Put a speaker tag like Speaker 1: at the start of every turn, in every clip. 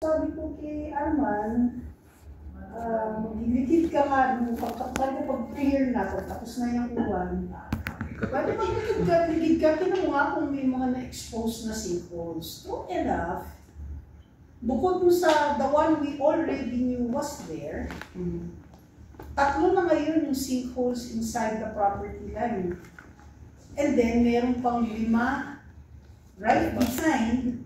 Speaker 1: Sabi ko kay Arman, magligid ka nga nung pag-prayer na ako, tapos na yung uwan. Pwede magligid ka, tinan mo nga kung may mga na-expose na sinkholes. True enough, bukod mo sa the one we already knew was there, tatlo na ngayon yung sinkholes inside the property line. And then, meron pang 5 right behind.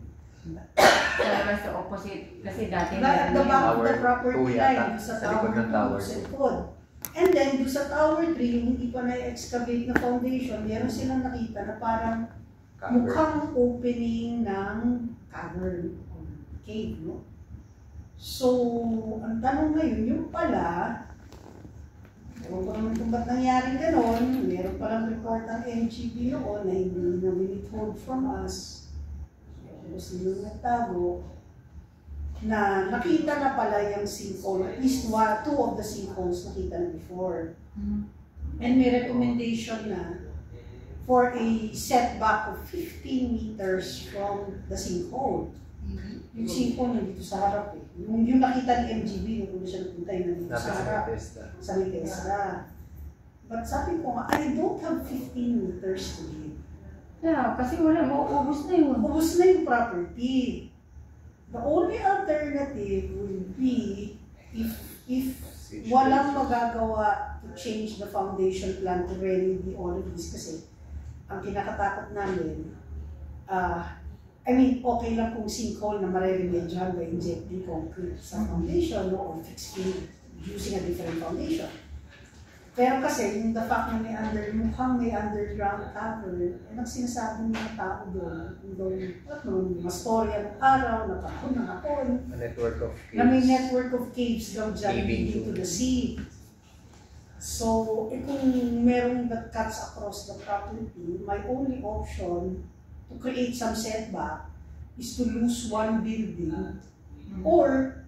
Speaker 2: Sa opposite, kasi dati
Speaker 1: at the back of the property line, sa
Speaker 3: likod ng tower.
Speaker 1: sa likod. And then, sa tower 3, yung hindi pa na-excavate na foundation, meron silang nakita na parang mukhang opening ng cavern or cave, no? So, ang tanong ngayon, yung pala, ewan ko naman kung ba't nangyari ganon, meron palang report ng NGB noon na hindi na withhold from us. Sino nagtago, na nakita na pala yung sinkhole, at least 2 of the sinkholes nakita na before. And may recommendation na for a setback of 15 meters from the sinkhole. Yung sinkhole nandito sa harap eh. Yung nakita ni MGB, yung kung siya napunta yun nandito sa harap, sa Bethesda. But sabi ko nga, I don't have 15 meters to give.
Speaker 2: Yeah, kasi wala, mauubos na yun.
Speaker 1: Ubus na yung property. The only alternative will be if walang magagawa to change the foundation plan to remedy all of this. Kasi ang kinakatakot namin, okay lang kung sinkhole na mareremedyohan by injecting concrete sa foundation or fixing using a different foundation. Pero kasi, yung the fact na mukhang may underground cavern, ang sinasabi ng mga tao doon, mga storya ng araw, na panahon ng hapon, na may network of caves daw dyan leading to the sea. So, kung merong that cuts across the property, my only option to create some setback is to lose one building or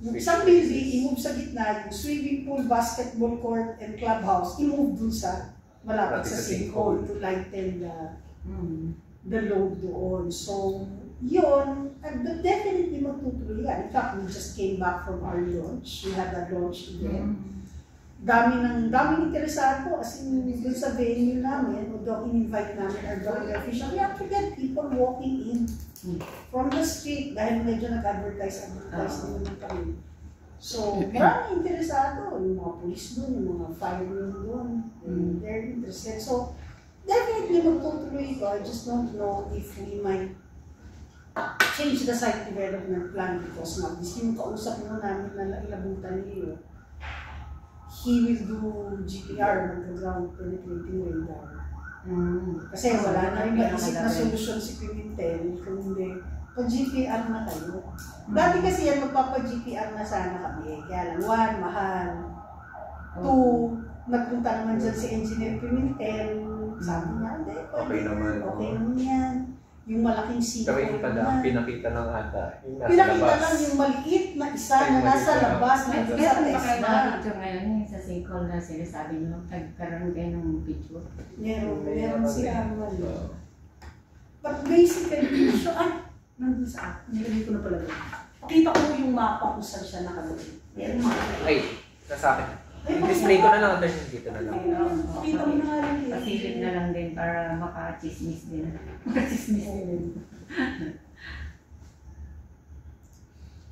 Speaker 1: yung isang building, i-move sa gitna, yung swimming pool, basketball court, and clubhouse, i-move dun sa malapit sa sinkhole to lighten the load doon. So, yun, definitely magtutuloy yan. In fact, we just came back from our launch. We had a launch event. Daming interesado, as in dun sa venue namin, although in-invite namin our government official, we have to get people walking in from the street dahil medyo nag-advertise naman kami. So, maraming interesado, yung mga police doon, yung mga firemen doon, they're interested. So, definitely magtutuloy ito. I just don't know if we might change the site development plan because yung kausap mo namin na ilabutan niyo, he will do GPR, ground penetrating radar. Kasi wala na rin maisip na solusyon si Pimentel kung hindi, pag-GPR na tayo. Dati kasi yan, magpapa-GPR na sana kami. Kaya lang, 1, mahal. 2, nagpunta naman dyan si Engineer Pimentel. Sabi niya, hindi,
Speaker 3: okay naman yan.
Speaker 1: Yung malaking sinkhole naman.
Speaker 3: Pinakita lang ata.
Speaker 1: Pinakita lang yung maliit na isa na nasa labas na doon sa Tesla.
Speaker 2: Meron ngayon sa sinkhole na sinasabi nyo, nagkaroon kayo ng picture.
Speaker 1: Meron sila naman. But basically, nandun sa akin. Nilagay ko na pala doon. Pakita ko yung mapa kung saan siya nakalagay.
Speaker 3: Ay, nasa akin. Display ko na lang, dito na lang.
Speaker 1: Pakita mo na nga rin.
Speaker 2: Pasilip na lang din para maka-chismis din. Maka-chismis din.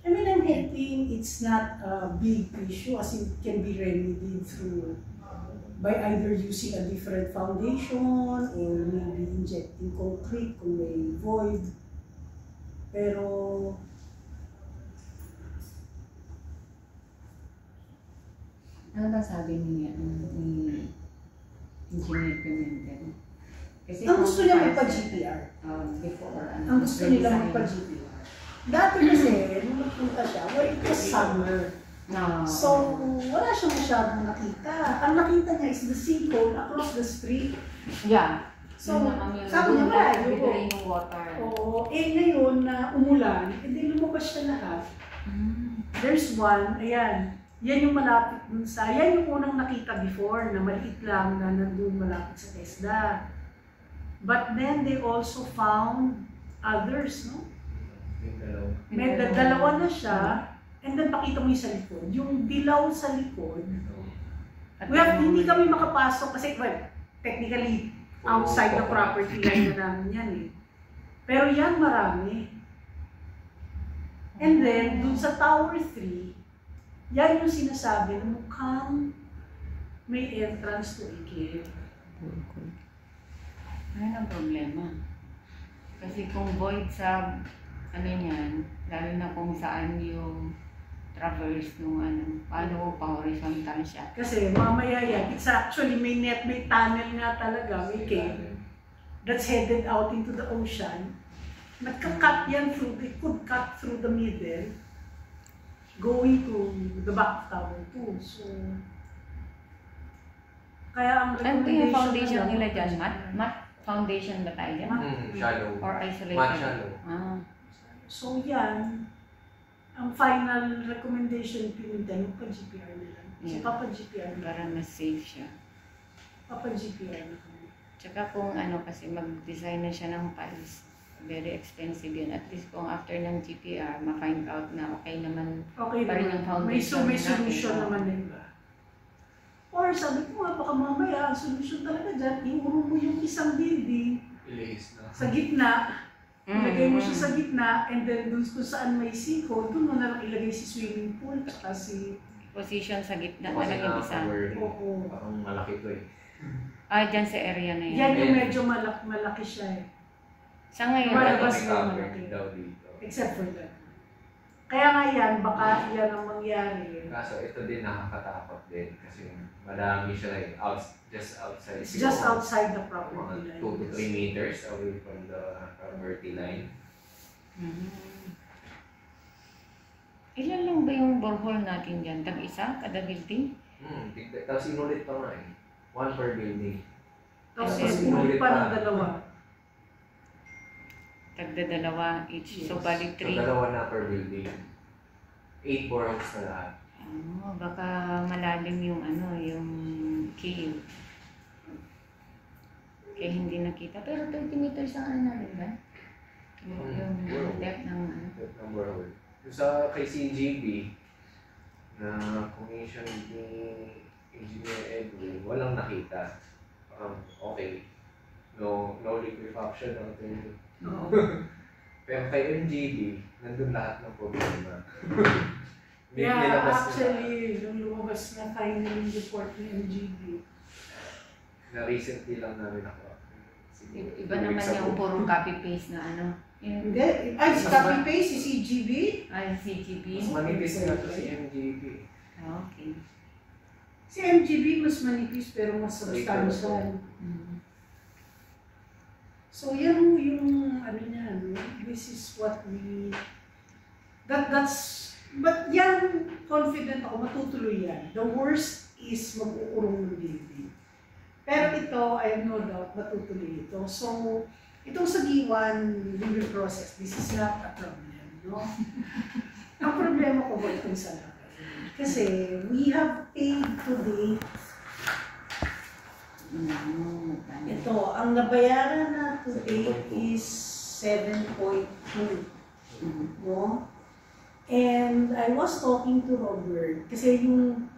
Speaker 1: I mean, I'm hoping it's not a big issue as it can be remedied through by either using a different foundation or maybe injecting concrete kung may void. Pero
Speaker 2: ano ba sabi ni Engineer Pimentel? Kasi
Speaker 1: ang gusto niya magpa-GPR.
Speaker 2: Before,
Speaker 1: ang gusto nila magpa-GPR. Dati kasi, nung nagpunta siya, it was summer. So, wala siyang masyadong nakita. Ang nakita niya is the sinkhole across the street.
Speaker 2: Yeah.
Speaker 1: So, sabi niya malayo.
Speaker 2: Yung water.
Speaker 1: Oo. Ngayon na umulan, hindi lumabas siya lahat. There's one, ayan. Yan yung malapit dun sa, yan yung unang nakita before na maliit lang na nandun malapit sa TESDA. But then they also found others, no? May dalawa na siya, and then pakita mo yung sa likod. Yung dilaw sa likod, hindi kami makapasok kasi, well, technically, outside the property line na namin yan eh. Pero yan marami. And then, dun sa Tower 3, yan yung sinasabi na mukhang may entrance to a cave.
Speaker 2: Ayun ang problema. Kasi kung void sa ano niyan, lalo na kung saan yung traverse nung ano, paano pa horizontal siya.
Speaker 1: Kasi mamaya yan, it's actually may tunnel nga talaga, may cave that's headed out into the ocean. Nagka-cut yan through, it could cut through the middle, going to the back of Tower 2. So, kaya ang
Speaker 2: Ano yung foundation
Speaker 1: na
Speaker 2: nila dyan? Matte foundation ba tayo dyan?
Speaker 3: Shallow.
Speaker 2: Or isolated?
Speaker 3: Matte shallow.
Speaker 2: Ah.
Speaker 1: So yan, ang final recommendation pinunta yung pa-GPR nila. So
Speaker 2: Yeah.
Speaker 1: papa-GPR na.
Speaker 2: Para mas safe siya.
Speaker 1: Papa-GPR na.
Speaker 2: Tsaka kung ano kasi mag-design na siya ng piles, very expensive yun. At least kung after ng GPR, ma-find out na okay naman
Speaker 1: Okay
Speaker 2: pa rin
Speaker 1: naman.
Speaker 2: yung foundation
Speaker 1: May
Speaker 2: natin.
Speaker 1: solution naman din ba? Or sabi ko nga, baka mamaya, ang solution talaga dyan, iurong mo yung isang building
Speaker 3: Ilihis na.
Speaker 1: sa gitna, ilagay mo siya sa gitna, and then dun kung saan may siko, dun mo na lang ilagay si swimming pool, tsaka si...
Speaker 2: Position sa gitna na
Speaker 3: Kasi
Speaker 2: lang yung isa.
Speaker 1: Oo.
Speaker 3: Parang malaki to eh.
Speaker 2: Ah, dyan sa area na yan.
Speaker 1: Yan yung medyo malaki siya eh.
Speaker 2: Sa ngayon,
Speaker 1: Wala
Speaker 2: ano,
Speaker 1: ba
Speaker 3: May
Speaker 1: sila
Speaker 3: cover
Speaker 1: malaki?
Speaker 3: daw dito.
Speaker 1: Except for that. Kaya nga yan, baka yan ang mangyari.
Speaker 3: Kaso ito din nakakatakot din kasi madami siya eh. Just outside.
Speaker 1: It's just outside the
Speaker 3: Mga
Speaker 1: property
Speaker 3: 2 to
Speaker 1: line.
Speaker 3: 3 meters away from the property line.
Speaker 2: Ilan lang ba yung borehole natin dyan? Tag-isa? Kada building?
Speaker 3: Tapos inulit pa nga eh. 1 per building.
Speaker 1: Tapos
Speaker 2: Yes.
Speaker 1: inulit pa ng dalawa.
Speaker 2: Tagda-dalawa each. So,
Speaker 1: Yes.
Speaker 2: bali
Speaker 3: So
Speaker 2: 3.
Speaker 3: dalawa na per building. 8 boreholes na lahat.
Speaker 2: Baka malalim yung ano, yung cave. Kaya hindi nakita. Pero 30 meters ang ano natin ba? Yung depth ng ano.
Speaker 3: Ng borehole. Yung sa kay CGB, na commission ni Engineer Edwin, walang nakita. Okay. No liquefaction natin.
Speaker 1: Oo.
Speaker 3: Pero kay MGB, nandun lahat ng problema.
Speaker 1: Yeah, actually, nung lumabas na final report ni MGB.
Speaker 3: Na recently lang namin ako.
Speaker 2: Iba naman yung puro copy-paste na ano. Yung,
Speaker 1: Hindi, ay, si copy-paste, si CGB.
Speaker 2: ay, CGP.
Speaker 3: Mas manipis nga to si MGB.
Speaker 2: Okay.
Speaker 1: Si MGB mas manipis pero mas substantial. So yan yung ano niya, no? This is what we, but yan, confident ako, matutuloy yan. The worst is mag-uurong ng building. Pero ito, I have no doubt, matutuloy ito. So, itong sa G1 review process, this is not a problem, no? Ang problema ko ba itong sa kasi we have paid today. Ito, ang nabayaran na today is 7.2, no? And I was talking to Robert, kasi yung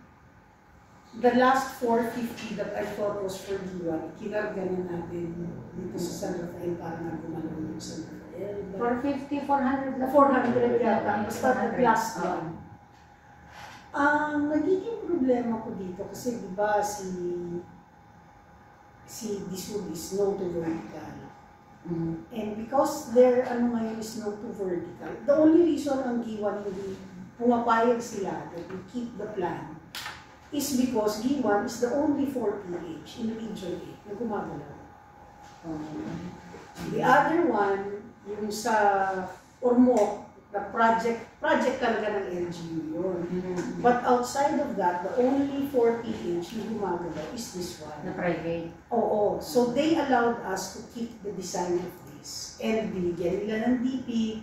Speaker 1: the last 450 that I thought was for G1, kinarga na natin dito sa San Rafael para na gumalaw yung San Rafael.
Speaker 2: 450, 400 na
Speaker 1: 400 yata, basta the last one. Ang nagiging problema ko dito, kasi di ba si Disul is no to vertical. And because their ano ngayon is no to vertical, the only reason ang G1 hindi pumapayag sila that we keep the plan is because G1 is the only 4PH in Region 8 na gumagalaw. The other one, yung sa Ormoc, the project talaga ng LGU yun. But outside of that, the only 4PH na gumagalaw is this one.
Speaker 2: na private.
Speaker 1: Oo. So they allowed us to keep the design of this. And binigyan nila ng DP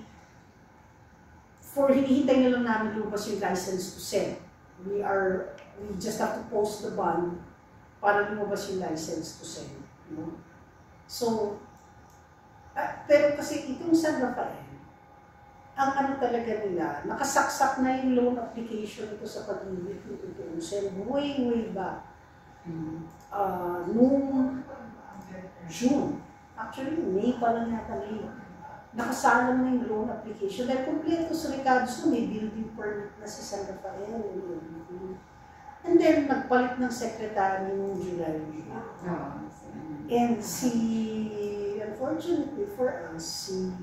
Speaker 1: for hinihintay na lang namin lumabas yung license to sell. We just have to post the bond para lumabas yung license to sell. No? So, pero kasi itong San Rafael, ang ano talaga nila, nakasaksak na yung loan application ito sa pag-ibig ng tutuusin. Way back. Noong June, actually May pa lang yata May, nakasalang na yung loan application. Dahil kompleto sa Ricardo's na may building permit na sa San Rafael. And then, nagpalit ng secretary noong July. And unfortunately for us, si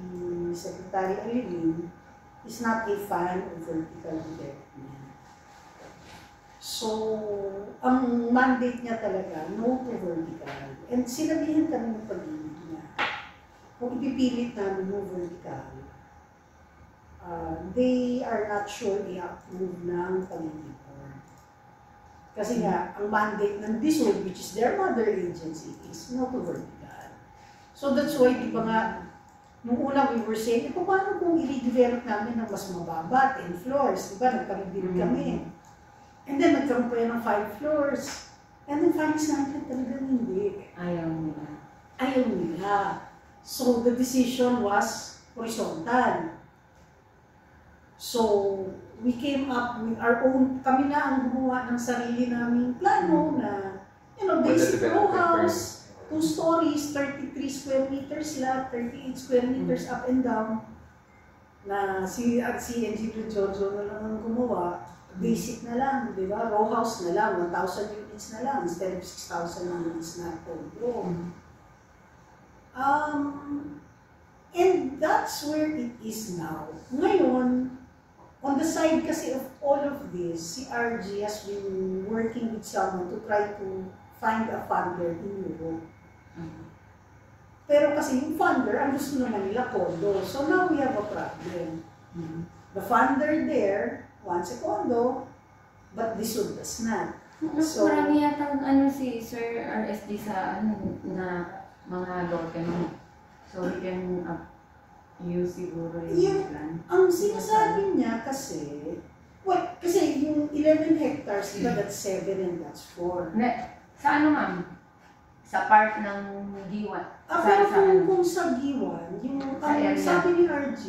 Speaker 1: Secretary Alilin is not a fan of vertical development. So, ang mandate niya talaga, no to vertical. And sinabihan kami ng pag-ibig niya. Kung ipipilit namin no vertical, they are not sure i-approve ng pag-ibig. Kasi nga, ang mandate ng DSUD, which is their mother agency, is no to vertical. So that's why, di ba nga, nung una we were saying, paano kung i-develop namin ng mas mababa, 10 floors, di ba, nagpag-build kami. And then, nagkaroon pa yan ng 5 floors. And then, finally, natin talagang hindi.
Speaker 2: Ayaw nila.
Speaker 1: Ayaw nila. So, the decision was horizontal. So, we came up with our own, kami na ang gumawa ng sarili naming plano na, basic row house, 2 stories, 33 square meters lot, 38 square meters up and down, na si Engineer Jojo na lang ang gumawa, basic na lang, di ba? Row house na lang, 1,000 units na lang, instead of 6,000 units na total. And that's where it is now. Ngayon, on the side kasi of all of this, si RG has been working with someone to try to find a funder in Europe. Pero kasi yung funder, ang gusto naman nila condo. So now we have a problem. The funder there wants a condo, but this one does not. So,
Speaker 2: marami yata si Sir RSD sa na mga lote mo. So we can use siguro yung plan.
Speaker 1: Ang sinasabi niya kasi, kasi yung 11 hectares, diba, that's 7 and that's 4.
Speaker 2: Sa ano, ma'am? Sa part ng Giwan?
Speaker 1: Pero kung sa Giwan, sabi ni RG,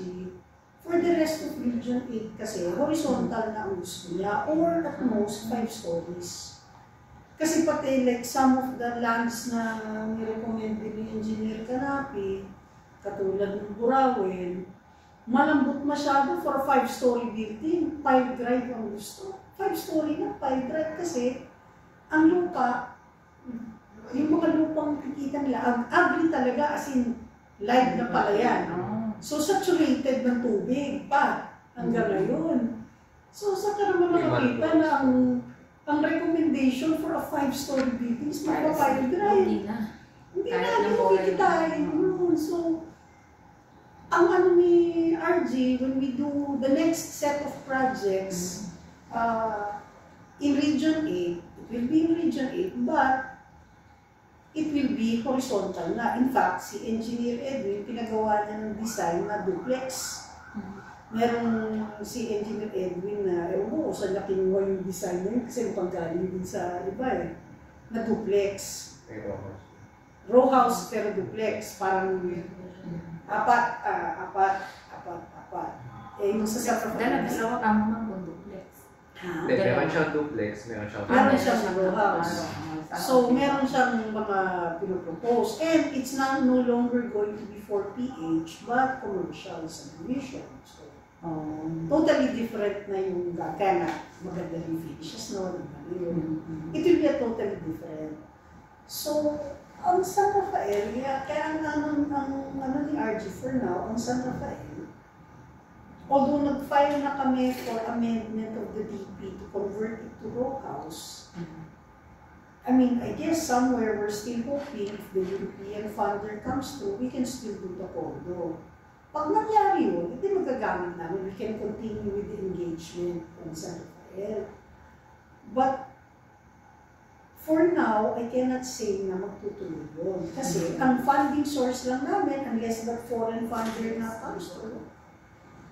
Speaker 1: for the rest of Region 8 kasi, horizontal na ang gusto niya, or at most 5 stories. Kasi pati like some of the lands na nirecommend ni Engineer Canapi, katulad ng Burawin, malambot masyado for a 5-story building. 5 drive ang gusto. 5-story na, 5 drive kasi ang lupa, yung mga lupang kikita nila, ang agri talaga as in live na palayan. So saturated ng tubig pa hanggang ngayon. So sa ka naman nakakita na ang recommendation for a 5-story building is magpa-5 drive. Hindi na, hindi mo kikitain. So, ang ano ni RG, when we do the next set of projects in Region 8, it will be in Region 8, but it will be horizontal na. In fact, si Engineer Edwin, pinagawa niya ng design na duplex. Meron si Engineer Edwin na, ewan ko, saan na kinuha yung design na yun, kasi panggaling din sa iba na duplex. Row house pero duplex, parang apat. Yung sa self-affirmation.
Speaker 2: Dalawa tama man kung duplex.
Speaker 3: Meron siyang duplex, meron
Speaker 1: siyang row house. So, meron siyang mga pinopropose. And it's now no longer going to be for PH, but commercial subdivision. So, totally different na yung kaya na maganda yung finishes, no? It will be a totally different. So, ang San Rafael, kaya ang ni RG for now, ang San Rafael, although nag-file na kami for amendment of the DP to convert it to row house, I mean, I guess somewhere we're still hoping if the European funder comes through, we can still do the condo. Pag nangyari yun, hindi magagamit namin, we can continue with the engagement on San Rafael. But for now, I cannot say na magtutuloy yun. Kasi ang funding source lang namin, unless the foreign funder na comes through,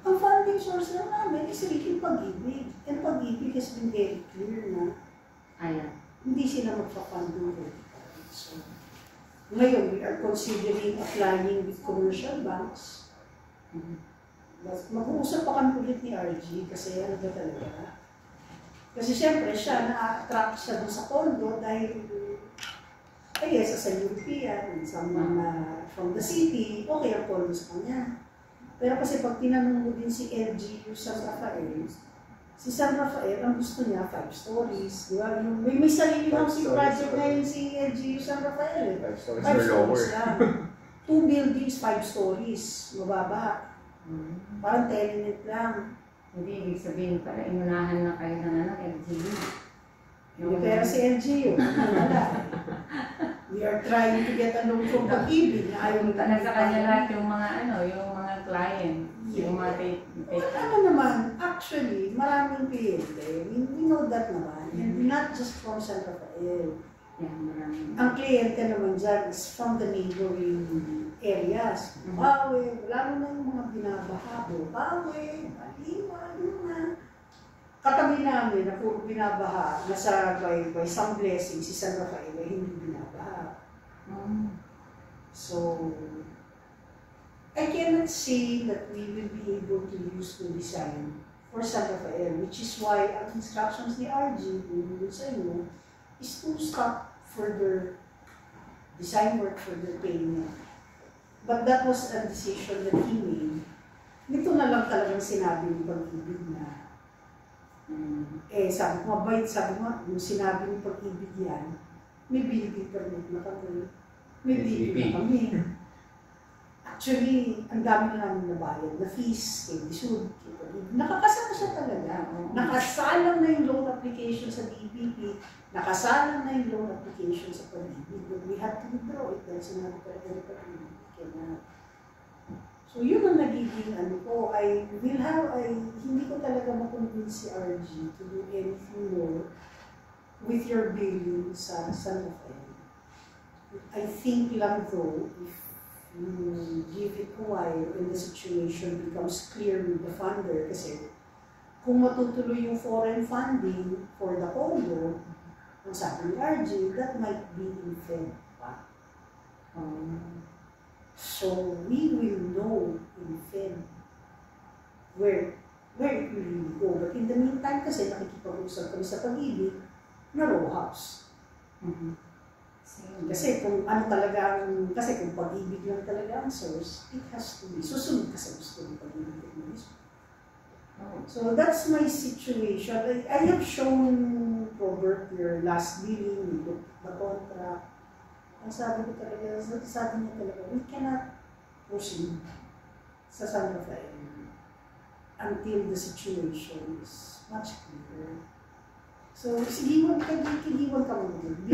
Speaker 1: ang funding source lang namin is really Pag-ibig. And Pag-ibig has been very clear na hindi sila magpa-fund ng vertical. So, ngayon, we are considering applying with commercial banks. Mag-uusap pa kami ulit ni RG kasi ano ba talaga. Kasi siyempre siya, na-attract siya dun sa condo dahil I guess as a European, someone from the city, okay ang condo sa kanya. Pero kasi pag tinanong mo din si LGU San Rafael, si San Rafael, ang gusto niya, 5 stories. Diba? May sarili housing project ngayon si LGU San Rafael.
Speaker 3: 5 stories
Speaker 1: 5
Speaker 3: or lower.
Speaker 1: stories lang. 2 buildings, 5 stories. Mababa. Parang tenement lang.
Speaker 2: Hindi, ibig sabihin pala, inunahan na kayo ng LGU.
Speaker 1: May pera si LGU. Wala. We are trying to get a loan from Pag-ibig na ayaw
Speaker 2: Punta na sa kanya lahat yung mga yung mga client, yung mga take.
Speaker 1: Ano naman, actually, maraming kliyente. We know that naman. And not just from San Rafael.
Speaker 2: Yeah, maraming.
Speaker 1: Ang kliyente naman dyan is from the neighboring areas. Bawe, lalo na yung mga binabaha. Bawe, Maliwa, yung mga katabi namin na puro binabaha, nasa by some blessing, si San Rafael ay hindi binabaha. So, I cannot say that we will be able to use the design for San Rafael, which is why ang instructions ni RG, binigay sa inyo, is to stop further design work, further payment. But that was a decision that he made. Nito na lang talagang sinabi ni Pag-ibig na sabi ko, mabait, sabi mo, yung sinabi ni Pag-ibig yan, may building permit na kami. May building na kami. Actually, ang dami na namin nabayad na fees, kay Lisud, kay Pag-ibig. Nakakasama siya talaga. Nakasalang na yung loan application sa DPP, nakasalang na yung loan application sa Pag-ibig. But we had to withdraw it dahil sinabi talaga ni Pag-ibig. So yun ang nagiging ano ko, hindi ko talaga makonvince si RG to do anything more with your building sa San Rafael. I think lang though, if you give it a while and the situation becomes clear with the funder, kasi kung matutuloy yung foreign funding for the condo, ang sabi ni RG, that might be in Fed pa. So we will know in Feb where it will really go. But in the meantime, kasi nakikipag-usap kami sa Pag-ibig na row house. Kasi kung ano talaga, kasi kung Pag-ibig lang talaga ang source, it has to be susunod ka sa gusto ng Pag-ibig at mismo. So that's my situation. I have shown Robert your last billing, the contract. Ang sabi ko talaga, sabi niya talaga, we cannot proceed sa San Rafael until the situation is much clearer. So, sigiwan ka mo din.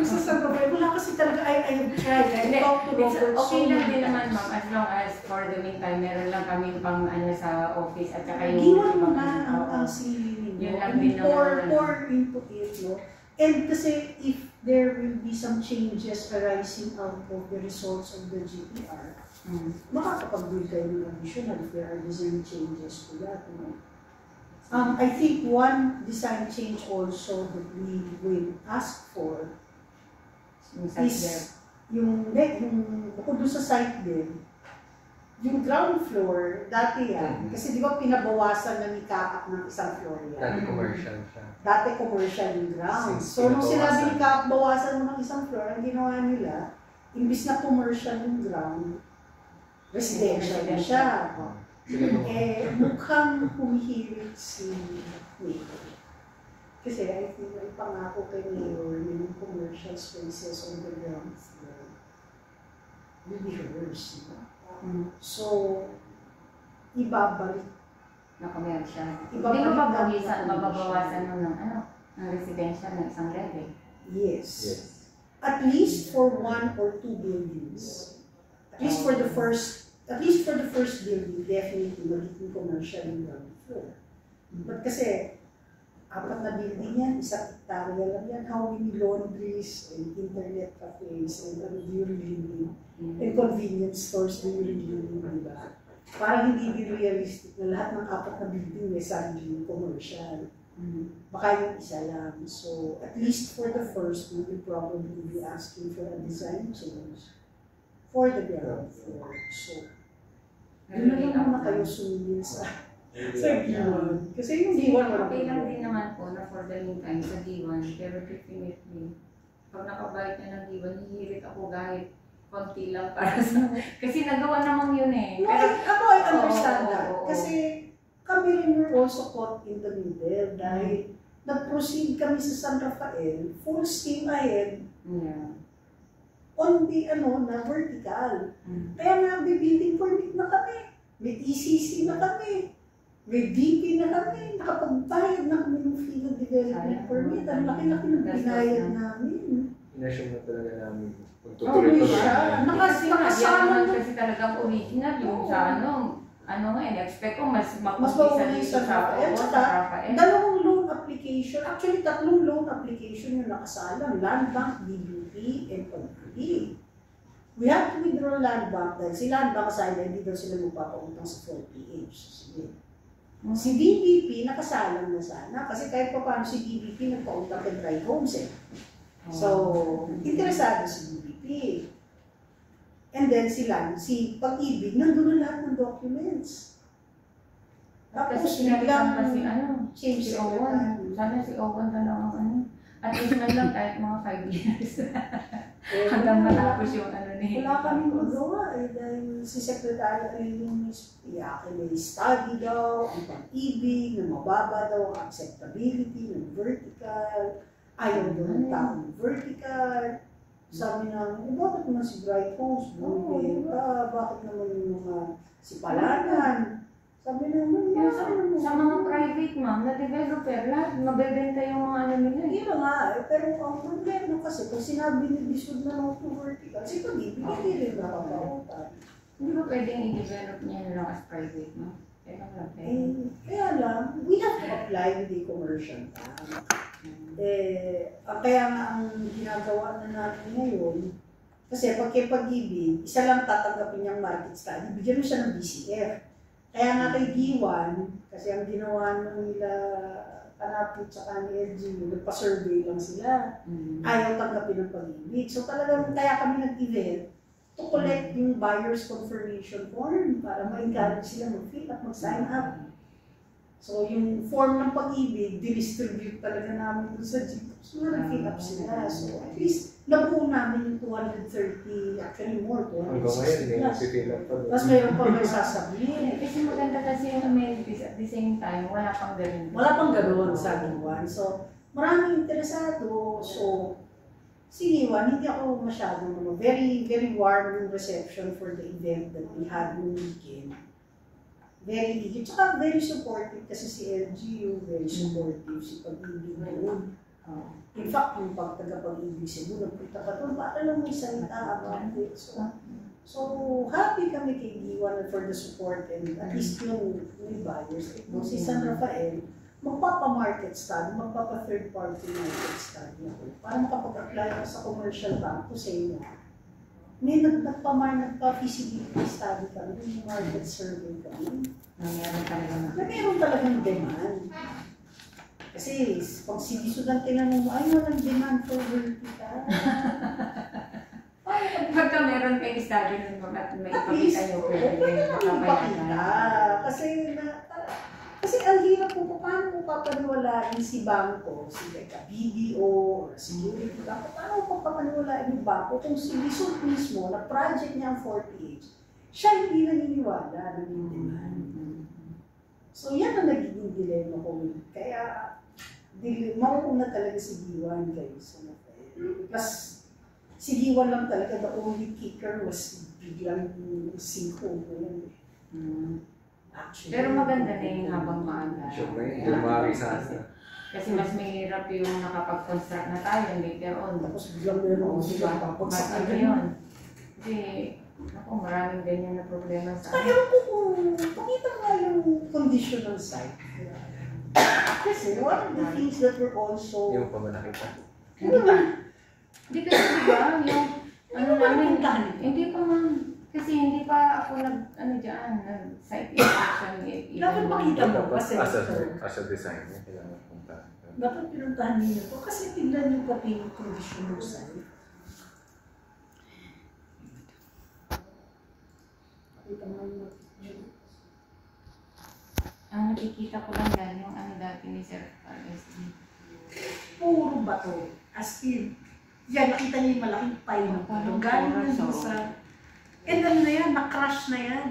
Speaker 1: Sa San Rafael, wala kasi talaga, I have tried. I talked to Robert.
Speaker 2: Okay lang din naman, ma'am, as long as for the meantime, meron lang kami pang sa office at saka yung...
Speaker 1: Giwan mo na ang sili ninyo.
Speaker 2: Yun lang din naman.
Speaker 1: Pour into it, no? And kasi if there will be some changes arising out of the results of the GPR, makakapag-build kayo ng additional if there are design changes to that. I think one design change also that we will ask for is yung bukod doon sa site din, yung ground floor, dati yan, kasi di ba pinabawasan na ni Kaap ng isang floor yan?
Speaker 3: Dati commercial siya.
Speaker 1: Dati commercial yung ground.
Speaker 3: Since
Speaker 1: So nung sinabi ni Kaap, bawasan mo ng isang floor, ang ginawa nila, imbis na commercial yung ground, residential na siya. Mukhang humihirit si Mayor. Kasi I think may pangako kay Mayor yung commercial spaces on the ground floor will be hers. So, ibabalik.
Speaker 2: Na commercial. Hindi
Speaker 1: Ibabalik
Speaker 2: mo mababawasan nun ng residential ng isang level?
Speaker 1: Yes. At least for 1 or 2 buildings. At least for the first building, definitely magiging commercial yung ground floor. But kasi, 4 na building yan, isang hektarya lang yan, how many laundries and internet cafes and do you really need? And convenience stores do you really need, diba? Parang hindi din realistic na lahat ng 4 na building may sariling commercial. Baka yung isa lang. So, at least for the first, we will probably be asking for a design change for the ground floor. So, Doon na lang muna kayo sumilin sa D1. Kasi yung D1 wala
Speaker 2: Okay lang din naman po na for the meantime sa D1, pero definitely, pag nakabalik na ng D1, hihirit ako kahit konti lang para sa... Kasi nagawa naman yun eh.
Speaker 1: No, ako I understand that. Kasi kami rin were also caught in the middle dahil nag-proceed kami sa San Rafael, full steam ahead, on the na vertical. Kaya nga, may building permit na kami, may ECC na kami, may BP na kami, nakapagbayad na kami ng fee ng development permit. Ang laki-laki ng binayad namin.
Speaker 3: Inassume na talaga namin.
Speaker 1: Pagtutuloy-tuloy.
Speaker 2: Nakasama naman kasi talagang original yung sa expect ko mas
Speaker 1: mauuna yung San Rafael.
Speaker 2: Rafael.
Speaker 1: Dalawang loan application, actually 3 loan application yung nakasalang, Land Bank, DBP, and PagP. We have to withdraw Land Bank dahil si Land Bank aside, hindi daw sila magpapautang sa 4PH. Sige. Si DBP nakasalang na sana kasi kahit pa paano si DBP nagpautang kay Dry Homes eh. So, interesado si DBP. And then si Pag-ibig, nandun na lahat ng documents. Tapos
Speaker 2: biglang
Speaker 1: change
Speaker 2: si Owen. Sana si Owen na lang at least man lang kahit mga 5 years. Hanggang matapos yung ni.
Speaker 1: Wala kaming magawa eh dahil si Secretary Aileen may study daw, ang pag-ibig, na mababa daw ang acceptability ng vertical. Ayaw doon ng taong vertical. Sabi namin, bakit naman si Bright Homes, bumibenta, bakit naman yung mga si Palanan? Sabi namin,
Speaker 2: sa mga private ma'am, na developer, lahat mabebenta yung mga nila.
Speaker 1: Hindi nga, pero ang problema kasi, kung sinabi ni Bisud na ng vertical, si Pag-ibig, hindi rin nakakautan.
Speaker 2: Hindi ba pwedeng i-develop niya lang as private ma'am?
Speaker 1: Kaya lang, we have to apply with the commercial bank. Kaya nga ang ginagawa na natin ngayon, kasi Pag-ibig, isa lang tatanggapin niyang market study, bigyan mo siya ng BCF. Kaya nga kay D1, kasi ang ginawa nila Kanapit sa ni LGU, nagpa-survey lang sila. Ayaw tanggapin ng Pag-ibig. So talagang kaya kami nag-event to collect yung buyer's confirmation form para ma-encourage sila mag-fill at mag-sign up. So yung form ng Pag-ibig, distribute talaga namin dun sa Jeep. So nag-fill up sila. So at least nabuo namin yung 230, actually more, 260 plus. Tapos mayroon pa may sasabihin.
Speaker 2: Kasi maganda kasi yung amenities at the same time, wala pang ganun.
Speaker 1: Wala pang ganun sa D1. So maraming interesado. So si D1, hindi ako masyadong very, very warm yung reception for the event that we had noong weekend. Very eager. Tsaka very supportive kasi si LGU, very supportive si Pag-ibig doon. In fact, yung pagtaga-Pag-ibig Cebu, nagpunta ka doon, para lang may salita about it. So happy kami kay D1 for the support and at least yung buyers. Kung si San Rafael, magpapa-market study, magpapa-third party market study ako para makapag-apply ako sa commercial bank to say na may nagpa-feasibility study kami, yung market survey kami. Meron talagang demand. Kasi pag si Bisudan tinanong mo, ay walang demand for vertical.
Speaker 2: Pagka meron kayong study nun at may ipakita nyo, pwede
Speaker 1: ipakita. Kasi ang hirap po, paano mo papaniwalain si bangko, si BDO, or security bank, paano mo papaniwalain yung bangko kung si Bisud mismo, na project niya ang 48, siya hindi naniniwala na may demand. So yan ang nagiging dilemma ko. Kaya mauuna talaga si D1 guys. Plus si D1 lang talaga, the only kicker was biglang 5 Actually,
Speaker 2: pero maganda na yung habang maaga. Kasi mas mahirap yung nakapag-construct na tayo later on.
Speaker 1: Tapos biglang meron sila
Speaker 2: papagsak yun. Kasi maraming ganyan na problema sa akin.
Speaker 1: Ewan ko kung pakita nga yung conditional site. Kasi one of the things that were also...
Speaker 3: Yung pa ba nakita?
Speaker 2: Hindi kasi diba, yung namin, hindi pa man. Kasi hindi pa ako nag-site inspection yet.
Speaker 1: Dapat makita mo kasi
Speaker 3: as a designer, kailangan punta.
Speaker 1: Dapat pinuntahan niyo po kasi tignan niyo pati yung condition ng site. Makita mo yung
Speaker 2: Ang nakikita ko lang yan, yung ano dati ni Sir Carlos.
Speaker 1: Puro bato. As in, yan, nakita niyo yung malaking pile ng bato. Galing na dun sa... And ano na yan, na-crush na yan.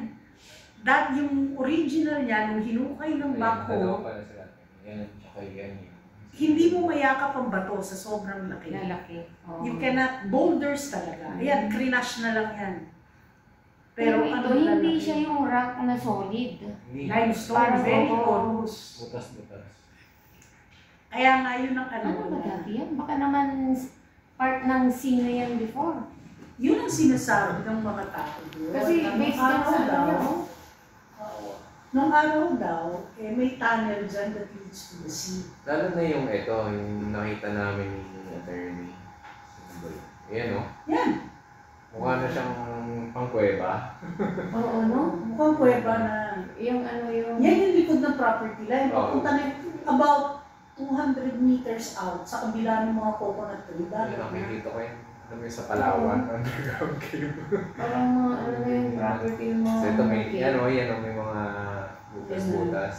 Speaker 1: That yung original niya, nung hinukay ng backhoe,
Speaker 3: Yan, tsaka yan.
Speaker 1: hindi mo mayakap ang bato sa sobrang laki.
Speaker 2: Lalaki. Oh.
Speaker 1: You cannot, boulders talaga. Ayan, crinash na lang yan.
Speaker 2: Pero ito,
Speaker 1: ano
Speaker 2: hindi
Speaker 1: lalaki?
Speaker 2: siya yung rock na solid.
Speaker 1: Limestone,
Speaker 2: Parang
Speaker 1: very
Speaker 2: oo.
Speaker 1: porous.
Speaker 3: Butas-butas.
Speaker 1: Kaya nga yun ang ano.
Speaker 2: Ano ba dati yan? Baka naman part ng scene na yan before.
Speaker 1: Yun ang sinasabi ng mga tao doon.
Speaker 2: Kasi
Speaker 1: Na
Speaker 2: based
Speaker 1: nung
Speaker 2: lang sa
Speaker 1: araw
Speaker 2: ano
Speaker 1: daw,
Speaker 2: niya, oh.
Speaker 1: oo, nung araw daw, eh, may tunnel dyan that leads to the sea.
Speaker 3: Lalo na yung ito, yung nakita namin ni attorney. Ayan o.
Speaker 1: Yan.
Speaker 3: Mukha na siyang pangkuweba.
Speaker 2: Oo, no?
Speaker 1: Mukhang kuweba na.
Speaker 2: Yung ano yung...
Speaker 1: Yan yung likod ng property line.
Speaker 3: Oo.
Speaker 1: Papunta na about 200 meters out sa kabila ng mga coconut tree.
Speaker 3: Yung
Speaker 1: Dagat na.
Speaker 3: nakikita ko yun. Alam mo yung sa Palawan, underground cave.
Speaker 2: Parang mga ano na yung property yung mga...
Speaker 3: So ito may,
Speaker 2: okay.
Speaker 3: yan o, yan o, may mga butas-butas.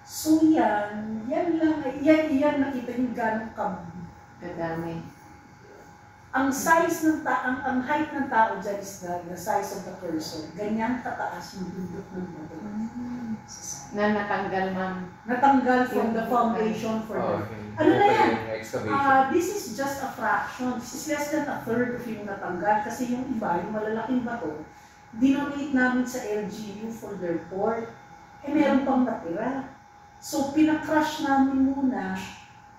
Speaker 1: So yan lang, yan nakita niyo gano'ng
Speaker 2: Kadami.
Speaker 1: ang size ng ang height ng tao dyan is the size of the person. Ganyan kataas yung bundok ng bato.
Speaker 2: Na natanggal, ma'am.
Speaker 1: Natanggal from the foundation for
Speaker 3: Oo,
Speaker 1: the...
Speaker 3: yung
Speaker 1: Ano na yan?
Speaker 3: yung excavation.
Speaker 1: This is just a fraction. This is less than a third of yung natanggal. Kasi yung iba, yung malalaking bato, dinonate namin sa LGU for their port. Eh, meron pang natira. So, pinakrush namin muna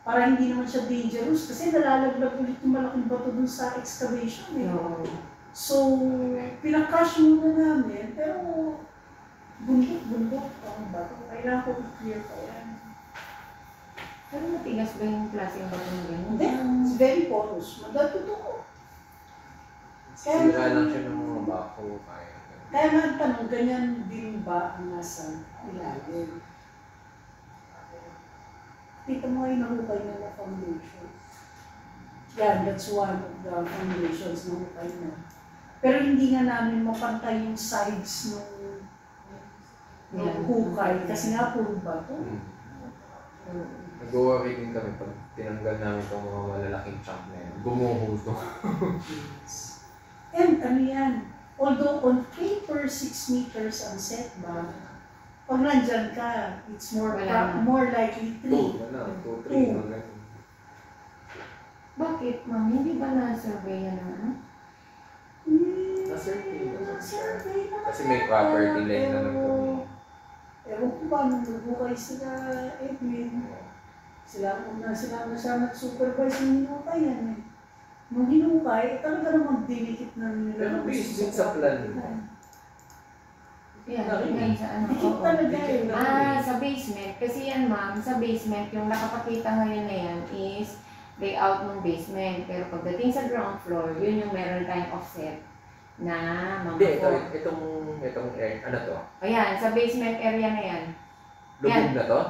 Speaker 1: para hindi naman siya dangerous kasi nalalaglag ulit yung malaking bato dun sa excavation. Eh.
Speaker 2: Oo.
Speaker 1: So, pinakrush muna namin, pero bundok ang bato. Kailangan ko i-clear pa yan.
Speaker 2: Pero matigas ba yung klase ng bato na gano'n?
Speaker 1: Hindi, it's very porous. Madatuto ko.
Speaker 3: Sira lang siya ng mga bako.
Speaker 1: Kaya nga ang tanong, ganyan din ba ang nasa ilalim? Kita mo ay nahukay na na foundation. Yan, that's one of the foundations na hukay na. Pero hindi nga namin mapantay yung sides ng hukay kasi nga puro bato.
Speaker 3: Nag-worry din kami pag tinanggal namin itong mga malalaking chunk na yan. Gumuho ito.
Speaker 1: And ano yan, although on paper 6 meters ang setback, pag nandyan ka, it's more likely 3.
Speaker 3: 2, 3.
Speaker 2: Bakit, ma'am? Hindi ba na-survey yan ng ano?
Speaker 1: Na-survey naman.
Speaker 3: Kasi may property line na nagkami.
Speaker 1: Ewan ko ba, nung nagbukay sila, Edwin, sila na nag-supervise ng hinukay yan eh. Nung hinukay, talaga namang dinikit na nila.
Speaker 3: Pero based din sa plan.
Speaker 2: Yan, yan sa ano.
Speaker 1: Dikit
Speaker 2: oo.
Speaker 1: talaga eh.
Speaker 2: Sa basement. Kasi yan, ma'am, sa basement, yung nakapakita ngayon na yan is layout ng basement. Pero pagdating sa ground floor, yun yung meron tayong offset na mga
Speaker 3: Hindi,
Speaker 2: floor.
Speaker 3: itong ano to?
Speaker 2: Ayan, sa basement area na yan.
Speaker 3: Lubog na to?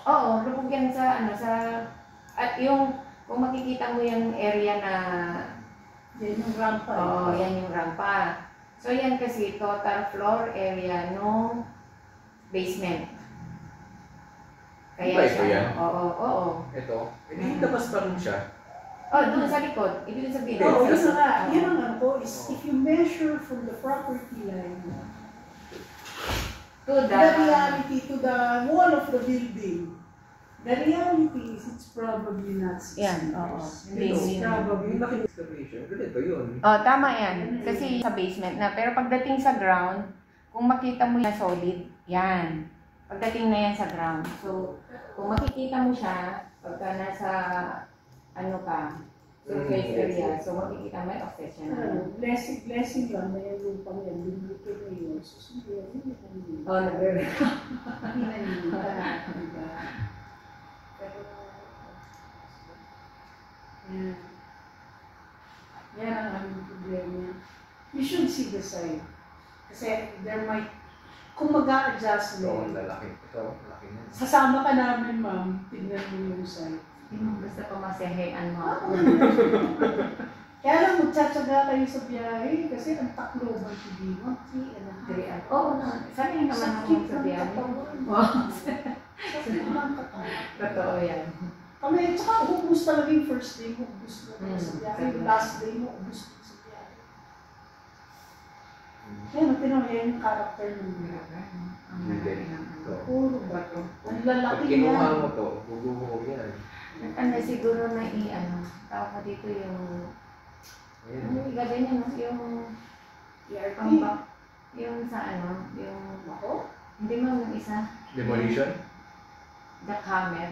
Speaker 2: Oo, lubog yan sa ano, at yung, kung makikita mo yung area na,
Speaker 1: Yan yung rampa.
Speaker 2: oo, yan yung rampa. So yan kasi total floor area no basement.
Speaker 3: Iba ito yan?
Speaker 2: Oo.
Speaker 3: Ito? Hindi labas pa rin siya.
Speaker 2: Oh, doon sa likod. Ibig sabihin.
Speaker 1: Oo,
Speaker 3: Yes.
Speaker 1: yun nga. Yun ang ano ko is if you measure from the property line
Speaker 2: To
Speaker 1: the reality to the wall of the building, the reality is it's probably not 6
Speaker 2: Yan, oo.
Speaker 1: meters.
Speaker 2: Hindi,
Speaker 1: It's probably
Speaker 3: Yung laking excavation, ganito yun.
Speaker 2: Oh, tama yan. Kasi sa basement na. Pero pagdating sa ground, kung makita mo yan solid, yan. Pagdating na yan sa ground. So, kung makikita mo siya, pagka nasa, ano ka, surface area, so makikita mo yung offset siya na.
Speaker 1: blessing lang na yung lupang yan, binukit na yun. Susunod yun.
Speaker 2: Oh, nag-re.
Speaker 1: Hindi na yun. Diba? Pero, yan ang aming problema. You should see the side. Kasi there might, kung mag-a-adjust
Speaker 3: Ito,
Speaker 1: mo,
Speaker 3: lalaki. Ito, laki na.
Speaker 1: sasama ka namin, ma'am, tignan mo yung side.
Speaker 2: Basta pamasehean mo ako.
Speaker 1: Kaya lang magtsatsaga kayo sa biyahe kasi ang Tacloban to Bimag.
Speaker 2: Oo na. Sanay naman ako sa biyahe. Wow. Totoo yan.
Speaker 1: Kami, tsaka ubus talaga yung first day mo, ubus mo sa biyahe. Yung last day mo, ubus mo sa biyahe. Kaya tinawag yan yung character ng biyahe.
Speaker 2: Ang lalaki ng ano.
Speaker 1: Puro bato. Ang lalaki
Speaker 3: Pag kinuha
Speaker 1: yan.
Speaker 3: mo to, bubuhog yan.
Speaker 2: Ano siguro na tawag ko dito yung ano yung ganyan no? Yung
Speaker 1: ERP.
Speaker 2: yung sa yung
Speaker 1: Ako?
Speaker 2: hindi mo yung isa
Speaker 3: Demolition?
Speaker 2: jackhammer.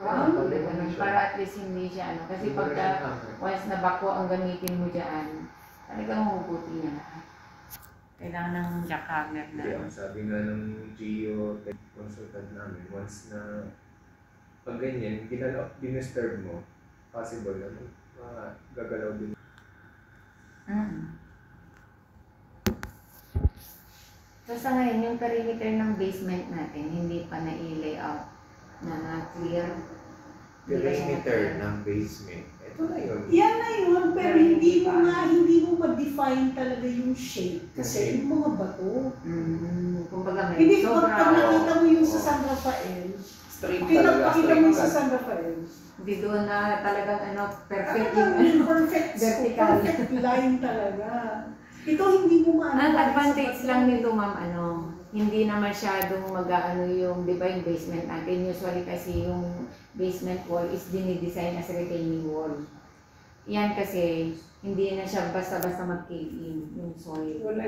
Speaker 1: Ah,
Speaker 2: Ganun, para at least hindi siya kasi pagka once na bako ang gamitin mo dyan, talagang mabubuti niya lahat. Kailangan ng jackhammer na.
Speaker 3: Yeah, sabi nga ng Geo consultant namin, once na pag ganyan, dinusturb mo, possible na gagalaw din.
Speaker 2: So sa ngayon, yung perimeter ng basement natin, hindi pa na-i-layout na clear.
Speaker 3: Perimeter ng basement. Ito na yun.
Speaker 1: Yan na yun, pero hindi mo ma-define talaga yung shape kasi yung mga bato.
Speaker 2: Kumbaga
Speaker 1: Hindi
Speaker 2: may
Speaker 1: ko
Speaker 2: sobra.
Speaker 1: pag nakita mo yung sa San Rafael,
Speaker 3: Straight talaga.
Speaker 1: pinapakita mo yung sa San Rafael.
Speaker 2: Hindi doon na talagang perfect
Speaker 1: Talagang
Speaker 2: yung
Speaker 1: perfect,
Speaker 2: vertical.
Speaker 1: perfect line talaga. Ito hindi mo maano.
Speaker 2: ang advantage lang nito ma'am, hindi na masyadong mag-aano yung, di ba yung basement natin, usually kasi yung basement wall is dinidesign as retaining wall. Yan kasi, hindi na siya basta-basta mag-cave in yung soil.
Speaker 1: Wala